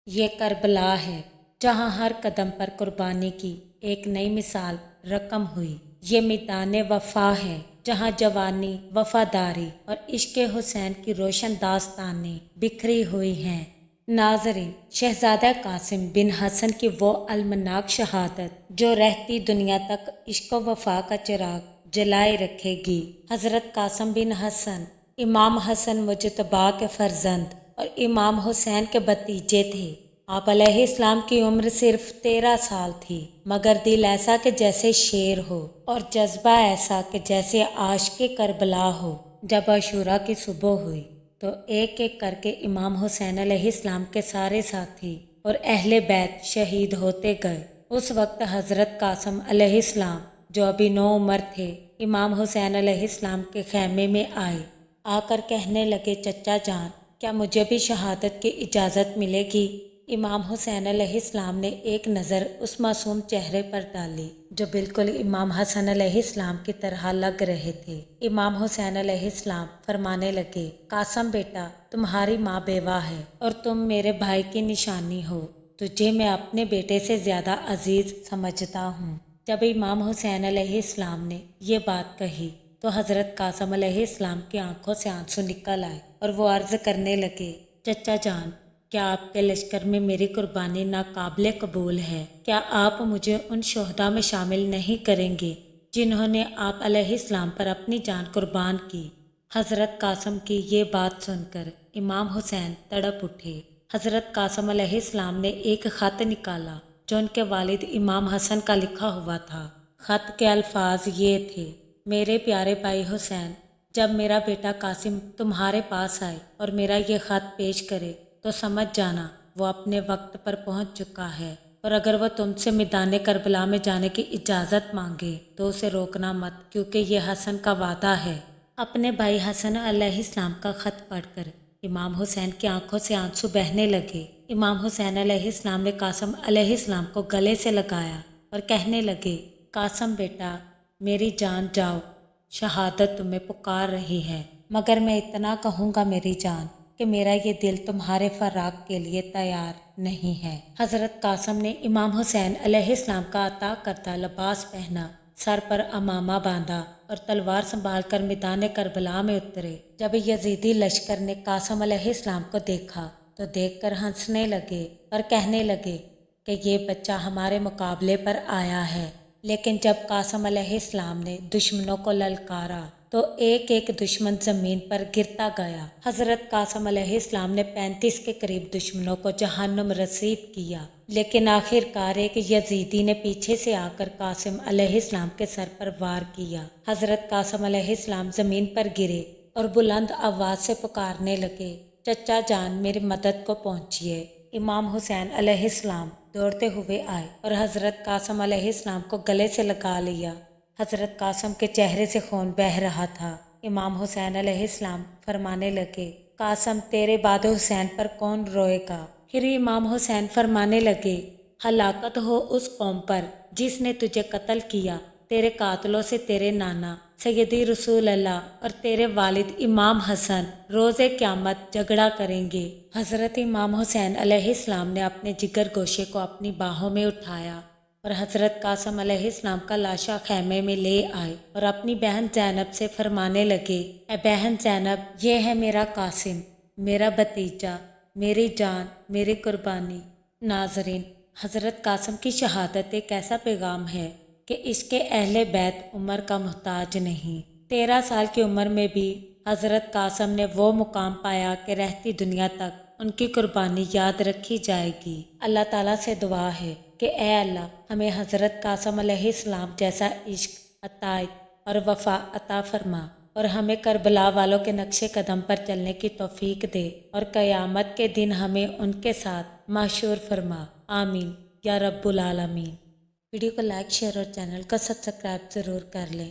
یہ کربلا ہے جہاں ہر قدم پر قربانی کی ایک نئی مثال رقم ہوئی۔ یہ میدان وفا ہے جہاں جوانی، وفاداری اور عشق حسین کی روشن داستانیں بکھری ہوئی ہیں۔ ناظرین، شہزادہ قاسم بن حسن کی وہ المناک شہادت جو رہتی دنیا تک عشق و وفا کا چراغ جلائے رکھے گی۔ حضرت قاسم بن حسن امام حسن مجتبیٰ کے فرزند اور امام حسین کے بھتیجے تھے۔ آپ علیہ السلام کی عمر صرف 13 سال تھی، مگر دل ایسا کہ جیسے شیر ہو اور جذبہ ایسا کہ جیسے عاشق کربلا ہو۔ جب عاشوراء کی صبح ہوئی تو ایک ایک کر کے امام حسین علیہ السلام کے سارے ساتھی اور اہل بیت شہید ہوتے گئے۔ اس وقت حضرت قاسم علیہ السلام جو ابھی نوعمر تھے، امام حسین علیہ السلام کے خیمے میں آئے۔ آ کر کہنے لگے، چچا جان، کیا مجھے بھی شہادت کی اجازت ملے گی؟ امام حسین علیہ السلام نے ایک نظر اس معصوم چہرے پر ڈالی جو بالکل امام حسن علیہ السلام کی طرح لگ رہے تھے۔ امام حسین علیہ السلام فرمانے لگے، قاسم بیٹا، تمہاری ماں بیوہ ہے اور تم میرے بھائی کی نشانی ہو۔ تجھے میں اپنے بیٹے سے زیادہ عزیز سمجھتا ہوں۔ جب امام حسین علیہ السلام نے یہ بات کہی تو حضرت قاسم علیہ السلام کی آنکھوں سے آنسو نکل آئے اور وہ عرض کرنے لگے، چچا جان، کیا آپ کے لشکر میں میری قربانی ناقابل قبول ہے؟ کیا آپ مجھے ان شہداء میں شامل نہیں کریں گے جنہوں نے آپ علیہ السلام پر اپنی جان قربان کی؟ حضرت قاسم کی یہ بات سن کر امام حسین تڑپ اٹھے۔ حضرت قاسم علیہ السلام نے ایک خط نکالا جو ان کے والد امام حسن کا لکھا ہوا تھا۔ خط کے الفاظ یہ تھے، میرے پیارے بھائی حسین، جب میرا بیٹا قاسم تمہارے پاس آئے اور میرا یہ خط پیش کرے تو سمجھ جانا وہ اپنے وقت پر پہنچ چکا ہے، اور اگر وہ تم سے میدان کربلا میں جانے کی اجازت مانگے تو اسے روکنا مت، کیونکہ یہ حسن کا وعدہ ہے۔ اپنے بھائی حسن علیہ السلام کا خط پڑھ کر امام حسین کی آنکھوں سے آنسو بہنے لگے۔ امام حسین علیہ السلام نے قاسم علیہ السلام کو گلے سے لگایا اور کہنے لگے، قاسم بیٹا، میری جان جاؤ، شہادت تمہیں پکار رہی ہے، مگر میں اتنا کہوں گا میری جان کہ میرا یہ دل تمہارے فراق کے لیے تیار نہیں ہے۔ حضرت قاسم نے امام حسین علیہ السلام کا عطا کردہ لباس پہنا، سر پر عمامہ باندھا اور تلوار سنبھال کر میدان کربلا میں اترے۔ جب یزیدی لشکر نے قاسم علیہ السلام کو دیکھا تو دیکھ کر ہنسنے لگے اور کہنے لگے کہ یہ بچہ ہمارے مقابلے پر آیا ہے۔ لیکن جب قاسم علیہ السلام نے دشمنوں کو للکارا تو ایک ایک دشمن زمین پر گرتا گیا۔ حضرت قاسم علیہ السلام نے 35 کے قریب دشمنوں کو جہنم رسید کیا، لیکن آخر کار ایک یزیدی نے پیچھے سے آ کر قاسم علیہ السلام کے سر پر وار کیا۔ حضرت قاسم علیہ السلام زمین پر گرے اور بلند آواز سے پکارنے لگے، چچا جان، میری مدد کو پہنچیے۔ امام حسین علیہ السلام دوڑتے ہوئے آئے اور حضرت قاسم علیہ السلام کو گلے سے لگا لیا۔ حضرت قاسم کے چہرے سے خون بہہ رہا تھا۔ امام حسین علیہ السلام فرمانے لگے، قاسم، تیرے بعد حسین پر کون روئے گا؟ پھر امام حسین فرمانے لگے، ہلاکت ہو اس قوم پر جس نے تجھے قتل کیا۔ تیرے قاتلوں سے تیرے نانا سیدی رسول اللہ اور تیرے والد امام حسن روز قیامت جھگڑا کریں گے۔ حضرت امام حسین علیہ السلام نے اپنے جگر گوشے کو اپنی باہوں میں اٹھایا اور حضرت قاسم علیہ السلام کا لاشا خیمے میں لے آئے اور اپنی بہن زینب سے فرمانے لگے، اے بہن زینب، یہ ہے میرا قاسم، میرا بھتیجا، میری جان، میری قربانی۔ ناظرین، حضرت قاسم کی شہادت ایک ایسا پیغام ہے کہ اس کے اہل بیت عمر کا محتاج نہیں۔ 13 سال کی عمر میں بھی حضرت قاسم نے وہ مقام پایا کہ رہتی دنیا تک ان کی قربانی یاد رکھی جائے گی۔ اللہ تعالیٰ سے دعا ہے کہ اے اللہ، ہمیں حضرت قاسم علیہ السلام جیسا عشق، عطائق اور وفا عطا فرما، اور ہمیں کربلا والوں کے نقش قدم پر چلنے کی توفیق دے، اور قیامت کے دن ہمیں ان کے ساتھ محشور فرما، آمین یا رب العالمین۔ ویڈیو کو لائک، شیئر اور چینل کو سبسکرائب ضرور کر لیں۔